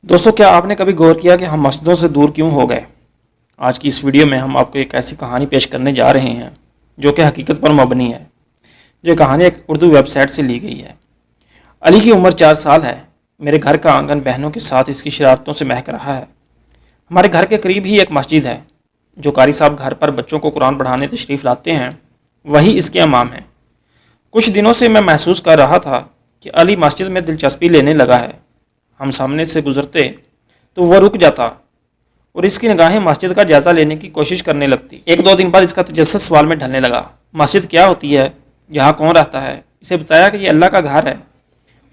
दोस्तों, क्या आपने कभी गौर किया कि हम मस्जिदों से दूर क्यों हो गए? आज की इस वीडियो में हम आपको एक ऐसी कहानी पेश करने जा रहे हैं जो कि हकीकत पर मबनी है। ये कहानी एक उर्दू वेबसाइट से ली गई है। अली की उम्र 4 साल है। मेरे घर का आंगन बहनों के साथ इसकी शरारतों से महक रहा है। हमारे घर के करीब ही एक मस्जिद है। जो कारी साहब घर पर बच्चों को कुरान पढ़ाने तशरीफ़ लाते हैं, वही इसके इमाम हैं। कुछ दिनों से मैं महसूस कर रहा था कि अली मस्जिद में दिलचस्पी लेने लगा है। हम सामने से गुजरते तो वह रुक जाता और इसकी निगाहें मस्जिद का जायज़ा लेने की कोशिश करने लगती। 1-2 दिन बाद इसका तजस्सुस सवाल में ढलने लगा। मस्जिद क्या होती है? यहाँ कौन रहता है? इसे बताया कि ये अल्लाह का घर है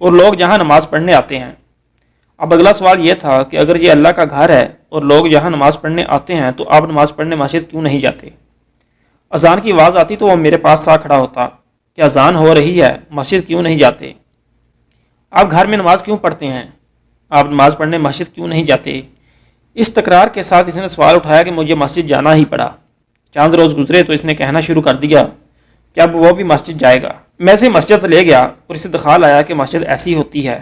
और लोग यहाँ नमाज़ पढ़ने आते हैं। अब अगला सवाल ये था कि अगर ये अल्लाह का घर है और लोग यहाँ नमाज़ पढ़ने आते हैं तो आप नमाज़ पढ़ने मस्जिद क्यों नहीं जाते? अजान की आवाज़ आती तो वह मेरे पास सा खड़ा होता कि अजान हो रही है, मस्जिद क्यों नहीं जाते? आप घर में नमाज़ क्यों पढ़ते हैं? आप नमाज़ पढ़ने मस्जिद क्यों नहीं जाते? इस तकरार के साथ इसने सवाल उठाया कि मुझे मस्जिद जाना ही पड़ा। चंद रोज़ गुजरे तो इसने कहना शुरू कर दिया कि अब वो भी मस्जिद जाएगा। मैं इसे मस्जिद ले गया और इसे दिखाल आया कि मस्जिद ऐसी होती है,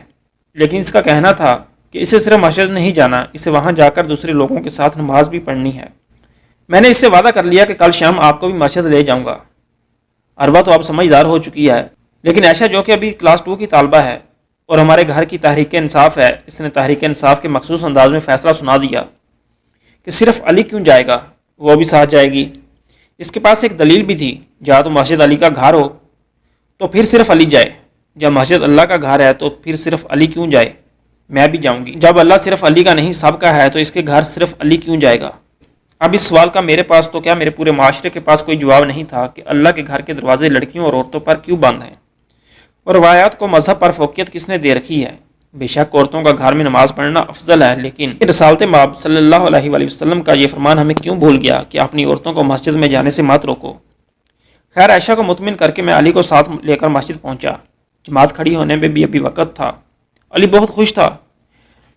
लेकिन इसका कहना था कि इसे सिर्फ मस्जिद नहीं जाना, इसे वहाँ जाकर दूसरे लोगों के साथ नमाज भी पढ़नी है। मैंने इससे वादा कर लिया कि कल शाम आपको भी मस्जिद ले जाऊँगा। अरवा तो अब समझदार हो चुकी है, लेकिन ऐशा जो कि अभी क्लास 2 की तालबा है और हमारे घर की तहरीक इंसाफ है, इसने तहरीक इंसाफ के मखसूस अंदाज में फ़ैसला सुना दिया कि सिर्फ अली क्यों जाएगा, वो भी साथ जाएगी। इसके पास एक दलील भी थी, या तो मस्जिद अली का घर हो तो फिर सिर्फ अली जाए, जब मस्जिद अल्लाह का घर है तो फिर सिर्फ अली क्यों जाए? मैं भी जाऊंगी। जब अल्लाह सिर्फ अली का नहीं सब का है तो इसके घर सिर्फ अली क्यों जाएगा? अब इस सवाल का मेरे पास तो क्या मेरे पूरे माशरे के पास कोई जवाब नहीं था कि अल्लाह के घर के दरवाजे लड़कियों और औरतों पर क्यों बंद हैं और रवायात को मजहब पर फोकियत किसने दे रखी है। बेशक औरतों का घर में नमाज पढ़ना अफजल है, लेकिन रसालत माब सल्लल्लाहु अलैहि वसल्लम का ये फरमान हमें क्यों भूल गया कि अपनी औरतों को मस्जिद में जाने से मत रोको। खैर, आयशा को मुतमिन करके मैं अली को साथ लेकर मस्जिद पहुंचा। जमात खड़ी होने में भी अभी वक़्त था। अली बहुत खुश था।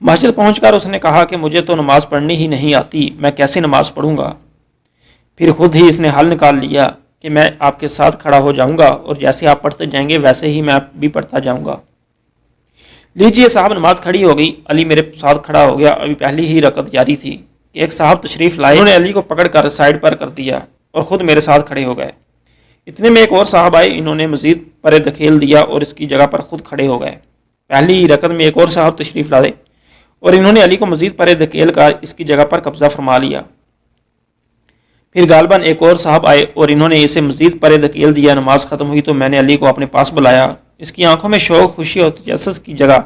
मस्जिद पहुंचकर उसने कहा कि मुझे तो नमाज़ पढ़नी ही नहीं आती, मैं कैसे नमाज़ पढ़ूंगा? फिर खुद ही इसने हल निकाल लिया कि मैं आपके साथ खड़ा हो जाऊंगा और जैसे आप पढ़ते जाएंगे वैसे ही मैं भी पढ़ता जाऊंगा। लीजिए साहब, नमाज खड़ी हो गई। अली मेरे साथ खड़ा हो गया। अभी पहली ही रकत जारी थी कि एक साहब तशरीफ़ लाए। उन्होंने अली को पकड़कर साइड पर कर दिया और ख़ुद मेरे साथ खड़े हो गए। इतने में एक और साहब आए, इन्होंने मज़ीद परे धकेल दिया और इसकी जगह पर ख़ुद खड़े हो गए। पहली ही रकत में एक और साहब तशरीफ़ लाए और इन्होंने अली को मज़ीद परे धकेल कर इसकी जगह पर कब्ज़ा फरमा लिया। फिर गालबन एक और साहब आए और इन्होंने इसे मज़ीद परे धकेल दिया। नमाज ख़त्म हुई तो मैंने अली को अपने पास बुलाया। इसकी आंखों में शौक, खुशी और तजस्सुस की जगह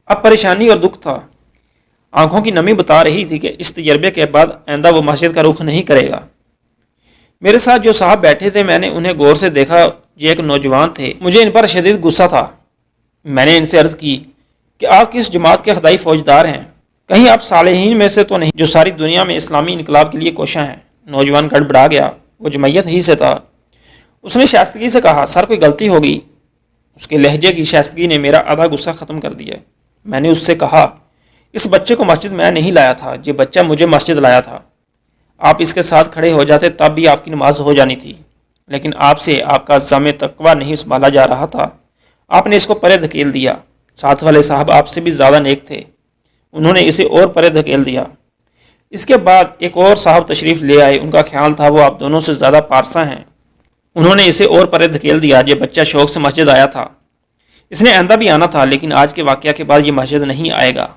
अब परेशानी और दुख था। आंखों की नमी बता रही थी कि इस तजर्बे के बाद आइंदा वो मस्जिद का रुख नहीं करेगा। मेरे साथ जो साहब बैठे थे, मैंने उन्हें गौर से देखा। ये एक नौजवान थे। मुझे इन पर शदीद गुस्सा था। मैंने इनसे अर्ज़ की कि आप किस जमात के खुदाई फौजदार हैं? कहीं आप सालेहीन में से तो नहीं जो सारी दुनिया में इस्लामी इनकलाब के लिए कोशां हैं? नौजवान गड़बड़ा गया। वो जमयत ही से था। उसने शाइस्तगी से कहा, सर कोई गलती होगी। उसके लहजे की शाइस्तगी ने मेरा आधा गुस्सा ख़त्म कर दिया। मैंने उससे कहा, इस बच्चे को मस्जिद मैं नहीं लाया था, ये बच्चा मुझे मस्जिद लाया था। आप इसके साथ खड़े हो जाते तब भी आपकी नमाज हो जानी थी, लेकिन आपसे आपका ज़ामे तकवा नहीं संभाला जा रहा था। आपने इसको परे धकेल दिया। साथ वाले साहब आपसे भी ज़्यादा नेक थे, उन्होंने इसे और परे धकेल दिया। इसके बाद एक और साहब तशरीफ़ ले आए। उनका ख्याल था वो आप दोनों से ज़्यादा पारसा हैं। उन्होंने इसे और परे धकेल दिया। ये बच्चा शौक़ से मस्जिद आया था। इसने आइंदा भी आना था, लेकिन आज के वाक़या के बाद ये मस्जिद नहीं आएगा।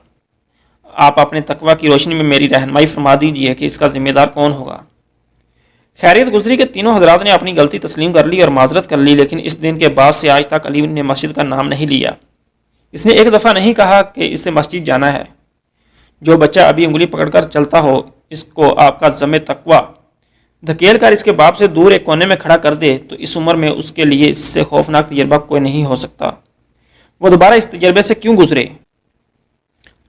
आप अपने तकवा की रोशनी में मेरी रहनुमाई फरमा दीजिए कि इसका ज़िम्मेदार कौन होगा। खैरियत गुजरी के तीनों हजरात ने अपनी गलती तस्लीम कर ली और माजरत कर ली, लेकिन इस दिन के बाद से आज तक अली ने मस्जिद का नाम नहीं लिया। इसने एक दफ़ा नहीं कहा कि इसे मस्जिद जाना है। जो बच्चा अभी उंगली पकड़कर चलता हो, इसको आपका ज़मे तकवा धकेल कर इसके बाप से दूर एक कोने में खड़ा कर दे तो इस उम्र में उसके लिए इससे खौफनाक तजर्बा कोई नहीं हो सकता। वो दोबारा इस तजर्बे से क्यों गुजरे?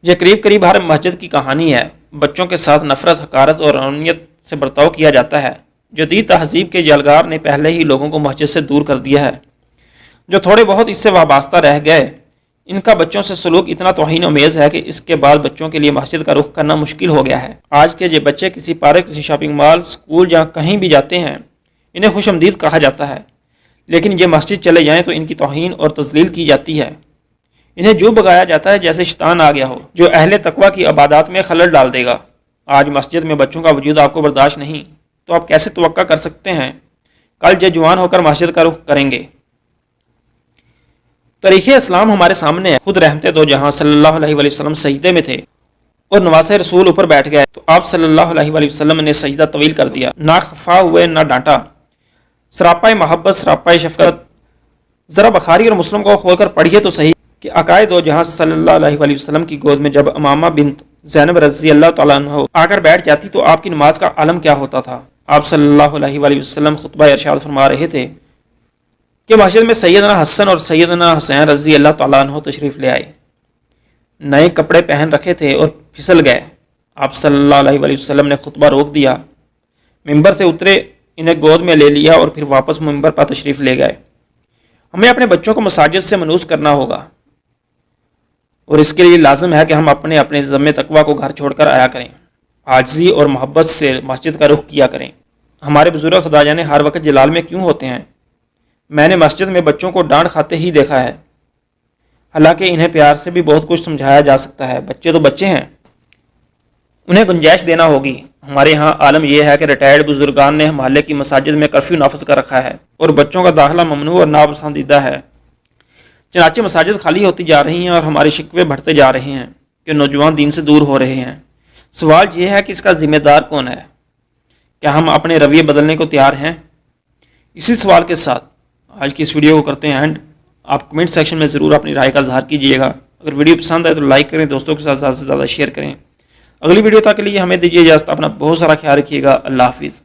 यह करीब करीब हर मस्जिद की कहानी है। बच्चों के साथ नफरत, हकारत और अनियत से बर्ताव किया जाता है। जदीद तहजीब के जलगार ने पहले ही लोगों को मस्जिद से दूर कर दिया है। जो थोड़े बहुत इससे वाबस्ता रह गए, इनका बच्चों से सलूक इतना तौहीन अमेज़ है कि इसके बाद बच्चों के लिए मस्जिद का रुख करना मुश्किल हो गया है। आज के ये बच्चे किसी पार्क, किसी शॉपिंग मॉल, स्कूल या कहीं भी जाते हैं, इन्हें खुशअमदीद कहा जाता है, लेकिन ये मस्जिद चले जाएँ तो इनकी तौहीन और तज़लील की जाती है। انہیں جو بگایا جاتا ہے جیسے شیطان آ گیا ہو، جو اہل تقوی کی عبادات میں خلل ڈال دے گا۔ آج مسجد میں بچوں کا وجود آپ کو برداشت نہیں تو آپ کیسے توقع کر سکتے ہیں کل جب جوان ہو کر مسجد کا رخ کریں گے؟ تاریخ اسلام ہمارے سامنے ہے۔ خود رحمت دو جہاں صلی اللہ علیہ وآلہ وسلم سجدے میں تھے اور نواسہ رسول اوپر بیٹھ گئے تو آپ صلی اللہ علیہ وآلہ وسلم نے سجدہ طویل کر دیا، نہ خفا ہوئے نہ ڈانٹا۔ سراپا محبت، سراپا شفقت۔ ذرا بخاری اور مسلم کو کھول کر پڑھیے تو صحیح کہ عقائد دو جہاں صلی اللہ علیہ وآلہ وسلم کی گود میں جب امامہ بنت زینب رضی اللہ تعالیٰ عنہ آ کر بیٹھ جاتی تو آپ کی نماز کا عالم کیا ہوتا تھا۔ آپ صلی اللہ علیہ وآلہ وسلم خطبہ ارشاد فرما رہے تھے کہ مسجد میں سیدنا حسن اور سیدنا حسین رضی اللہ تعالیٰ عنہ تشریف لے آئے، نئے کپڑے پہن رکھے تھے اور پھسل گئے۔ آپ صلی اللہ علیہ وآلہ وسلم نے خطبہ روک دیا، ممبر سے اترے، انہیں گود میں لے لیا اور پھر واپس ممبر پر تشریف لے گئے۔ ہمیں اپنے بچوں کو مساجد سے منوس کرنا ہوگا اور اس کے لیے لازم ہے کہ ہم اپنے ذمہ تقویٰ کو گھر چھوڑ کر آیا کریں، عاجزی اور محبت سے مسجد کا رخ کیا کریں۔ ہمارے بزرگ خدا جانے ہر وقت جلال میں کیوں ہوتے ہیں؟ میں نے مسجد میں بچوں کو ڈانٹ کھاتے ہی دیکھا ہے، حالانکہ انہیں پیار سے بھی بہت کچھ سمجھایا جا سکتا ہے۔ بچے تو بچے ہیں، انہیں گنجائش دینا ہوگی۔ ہمارے ہاں عالم یہ ہے کہ ریٹائرڈ بزرگان نے محلے کی مساجد میں کرفیو نافذ کر رکھا ہے اور بچوں کا داخلہ ممنوع اور ناپسندیدہ ہے۔ چنانچہ مساجد خالی ہوتی جا رہی ہیں اور ہمارے شکوے بڑھتے جا رہے ہیں کہ نوجوان دین سے دور ہو رہے ہیں۔ سوال یہ ہے کہ اس کا ذمہ دار کون ہے؟ کیا ہم اپنے رویے بدلنے کو تیار ہیں؟ اسی سوال کے ساتھ آج کی اس ویڈیو کو کرتے ہیں اینڈ۔ آپ کمنٹ سیکشن میں ضرور اپنی رائے کا اظہار کیجیے گا۔ اگر ویڈیو پسند آئے تو لائک کریں، دوستوں کے ساتھ زیادہ سے زیادہ شیئر کریں۔ اگلی ویڈیو تک کے لیے ہمیں دیجیے اجازت، اپنا بہت سارا خیال رکھیے گا۔ اللہ حافظ۔